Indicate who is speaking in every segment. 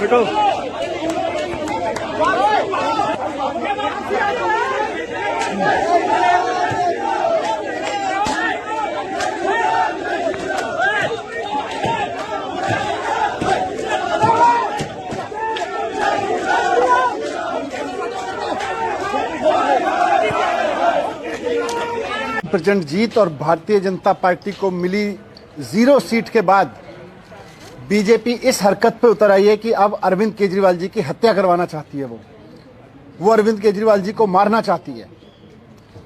Speaker 1: बैठो।
Speaker 2: प्रचंड जीत और भारतीय जनता पार्टी को मिली 0 सीट के बाद बीजेपी इस हरकत पे उतर आई है कि अब अरविंद केजरीवाल जी की हत्या करवाना चाहती है। वो अरविंद केजरीवाल जी को मारना चाहती है।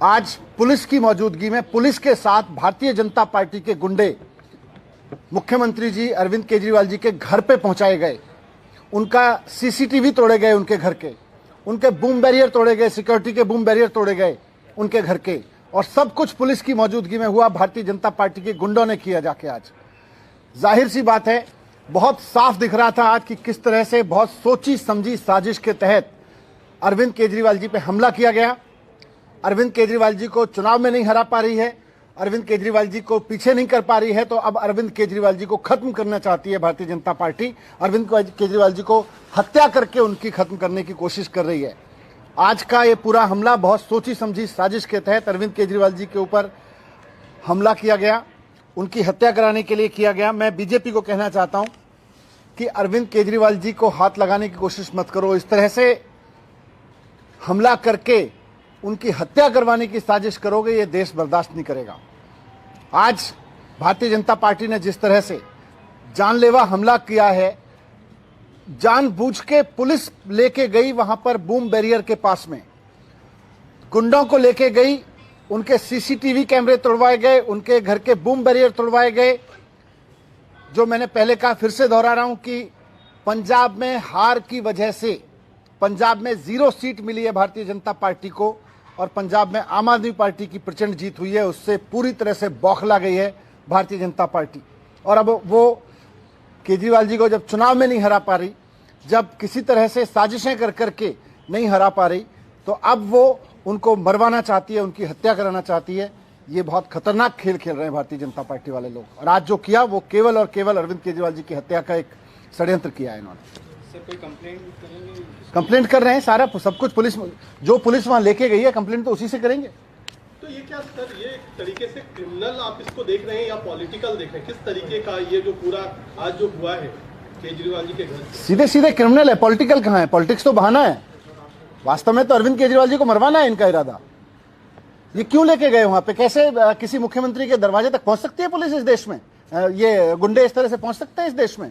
Speaker 2: आज पुलिस की मौजूदगी में पुलिस के साथ भारतीय जनता पार्टी के गुंडे मुख्यमंत्री जी अरविंद केजरीवाल जी के घर पे पहुंचाए गए। उनका सीसीटीवी तोड़े गए, उनके घर के, उनके बूम बैरियर तोड़े गए, सिक्योरिटी के बूम बैरियर तोड़े गए उनके घर के, और सब कुछ पुलिस की मौजूदगी में हुआ। भारतीय जनता पार्टी के गुंडों ने किया जाके। आज जाहिर सी बात है, बहुत साफ दिख रहा था आज कि किस तरह से बहुत सोची समझी साजिश के तहत अरविंद केजरीवाल जी पे हमला किया गया। अरविंद केजरीवाल जी को चुनाव में नहीं हरा पा रही है, अरविंद केजरीवाल जी को पीछे नहीं कर पा रही है, तो अब अरविंद केजरीवाल जी को खत्म करना चाहती है भारतीय जनता पार्टी। अरविंद केजरीवाल जी को हत्या करके उनकी खत्म करने की कोशिश कर रही है। आज का ये पूरा हमला बहुत सोची समझी साजिश के तहत अरविंद केजरीवाल जी के ऊपर हमला किया गया, उनकी हत्या कराने के लिए किया गया। मैं बीजेपी को कहना चाहता हूं कि अरविंद केजरीवाल जी को हाथ लगाने की कोशिश मत करो। इस तरह से हमला करके उनकी हत्या करवाने की साजिश करोगे, ये देश बर्दाश्त नहीं करेगा। आज भारतीय जनता पार्टी ने जिस तरह से जानलेवा हमला किया है, जानबूझ के पुलिस लेके गई वहां पर बूम बैरियर के पास में, गुंडों को लेके गई, उनके सीसीटीवी कैमरे तोड़वाए गए, उनके घर के बूम बैरियर तोड़वाए गए। जो मैंने पहले कहा, फिर से दोहरा रहा हूं कि पंजाब में हार की वजह से, पंजाब में 0 सीट मिली है भारतीय जनता पार्टी को, और पंजाब में आम आदमी पार्टी की प्रचंड जीत हुई है। उससे पूरी तरह से बौखला गई है भारतीय जनता पार्टी। और अब वो केजरीवाल जी को जब चुनाव में नहीं हरा पा रही, जब किसी तरह से साजिशें कर करके नहीं हरा पा रही, तो अब वो उनको मरवाना चाहती है, उनकी हत्या कराना चाहती है। ये बहुत खतरनाक खेल खेल रहे हैं भारतीय जनता पार्टी वाले लोग। और आज जो किया वो केवल और केवल अरविंद केजरीवाल जी की हत्या का एक षड्यंत्र किया है इन्होंने।
Speaker 1: सर, कोई
Speaker 2: कंप्लेंट कर रहे हैं, सारा सब कुछ पुलिस, जो पुलिस वहां लेके गई है, कंप्लेंट तो उसी से करेंगे।
Speaker 3: तो ये क्या सर, ये एक तरीके से क्रिमिनल आप इसको देख रहे हैं या पॉलिटिकल देख रहे हैं? किस तरीके का ये जो पूरा आज जो हुआ है केजरीवाल जी के घर? सीधे
Speaker 2: सीधे क्रिमिनल है, पॉलिटिकल कहाँ है? पॉलिटिक्स तो बहाना है। वास्तव में तो अरविंद केजरीवाल जी को मरवाना है इनका इरादा। ये क्यों लेके गए वहां पे? कैसे किसी मुख्यमंत्री के दरवाजे तक पहुंच सकती है पुलिस इस देश में? ये गुंडे इस तरह से पहुंच सकते हैं इस देश में?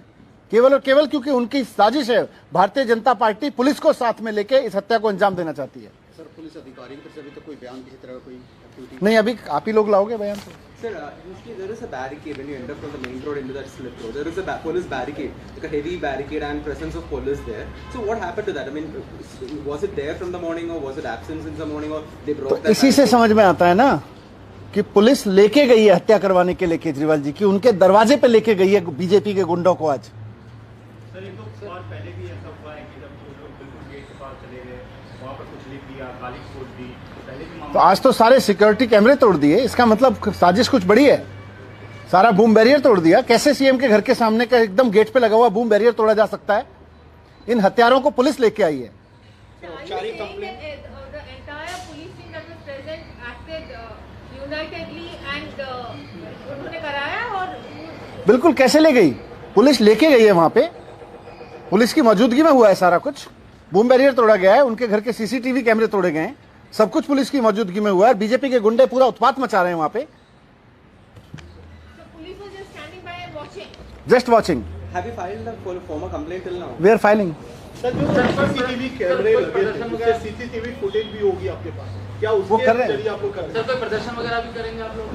Speaker 2: केवल और केवल क्योंकि उनकी साजिश है। भारतीय जनता पार्टी पुलिस को साथ में लेके इस हत्या को अंजाम देना चाहती है।
Speaker 4: सर, पुलिस अधिकारी की तरफ से अभी तक कोई बयान किसी तरह कोई एक्टिविटी
Speaker 2: नहीं, अभी आप ही लोग लाओगे बयान।
Speaker 5: Sir, there is a barricade when you enter from the main road into that slip road. There is a police barricade, like a heavy barricade, and presence of police there. So what happened to that? I mean, was it there from the morning, or was it absent since the morning, or they broke that?
Speaker 2: इसी से समझ में आता है ना कि police लेके गई है हत्या करवाने के लिए केजरीवाल जी की, उनके दरवाजे पे लेके गई है बीजेपी के गुंडों को। आज
Speaker 6: सर, ये तो और पहले भी ऐसा हुआ है कि जब लोग बिल्कुल गेट के पास चले गए, वहाँ पर कुछ लिख दिया, गाली छोड़ दी, पहले भी
Speaker 2: तो आज तो सारे सिक्योरिटी कैमरे तोड़ दिए। इसका मतलब साजिश कुछ बड़ी है। सारा बूम बैरियर तोड़ दिया। कैसे सीएम के घर के सामने का एकदम गेट पे लगा हुआ बूम बैरियर तोड़ा जा सकता है? इन हत्यारों को पुलिस लेके आई है। बिल्कुल, कैसे ले गई? पुलिस लेके गई है वहां पे, पुलिस की मौजूदगी में हुआ है सारा कुछ। बूम बैरियर तोड़ा गया है, उनके घर के सीसीटीवी कैमरे तोड़े गए हैं, सब कुछ पुलिस की मौजूदगी में हुआ है। बीजेपी के गुंडे पूरा उत्पात मचा रहे हैं वहां पे। Just watching.
Speaker 5: Have you filed a formal complaint till now?
Speaker 2: We are filing.
Speaker 3: Sir, जो सीसीटीवी कैमरे लगे थे, सीसीटीवी फुटेज भी होगी आपके पास, क्या उसके जरिए आपको करना है?
Speaker 6: सर, कोई प्रदर्शन वगैरह भी करेंगे आप लोग?